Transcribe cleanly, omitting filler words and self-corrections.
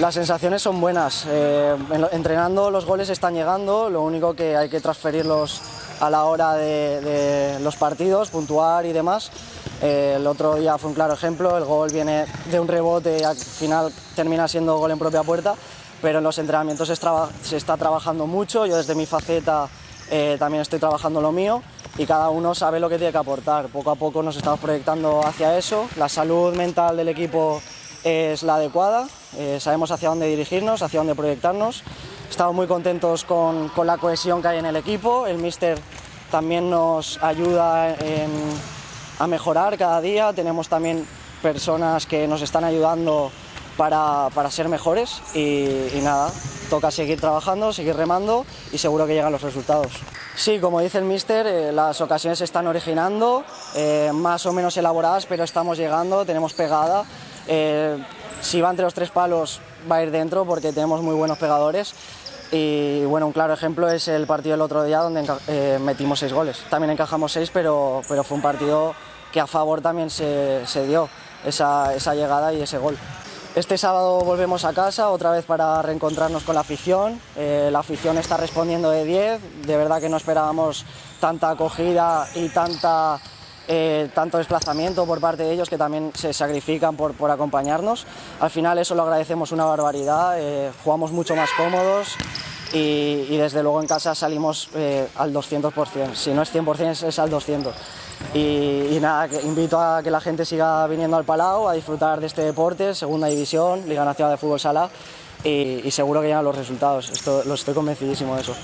Las sensaciones son buenas, entrenando los goles están llegando, lo único que hay que transferirlos a la hora de los partidos, puntuar y demás. El otro día fue un claro ejemplo, el gol viene de un rebote y al final termina siendo gol en propia puerta, pero en los entrenamientos se está trabajando mucho, yo desde mi faceta también estoy trabajando lo mío y cada uno sabe lo que tiene que aportar. Poco a poco nos estamos proyectando hacia eso, la salud mental del equipo es la adecuada, sabemos hacia dónde dirigirnos, hacia dónde proyectarnos. Estamos muy contentos con la cohesión que hay en el equipo, el míster también nos ayuda a mejorar cada día, tenemos también personas que nos están ayudando para ser mejores y nada, toca seguir trabajando, seguir remando y seguro que llegan los resultados. Sí, como dice el míster, las ocasiones se están originando, más o menos elaboradas, pero estamos llegando, tenemos pegada. Si va entre los 3 palos va a ir dentro porque tenemos muy buenos pegadores y bueno, un claro ejemplo es el partido del otro día donde metimos 6 goles. También encajamos 6, pero fue un partido que a favor también se dio esa llegada y ese gol. Este sábado volvemos a casa otra vez para reencontrarnos con la afición. La afición está respondiendo de 10, de verdad que no esperábamos tanta acogida y tanto desplazamiento por parte de ellos que también se sacrifican por acompañarnos. Al final eso lo agradecemos una barbaridad, jugamos mucho más cómodos y desde luego en casa salimos al 200%, si no es 100% es al 200%. Y nada, invito a que la gente siga viniendo al Palau a disfrutar de este deporte, segunda división, Liga Nacional de Fútbol Sala y seguro que llegan los resultados, lo estoy convencidísimo de eso.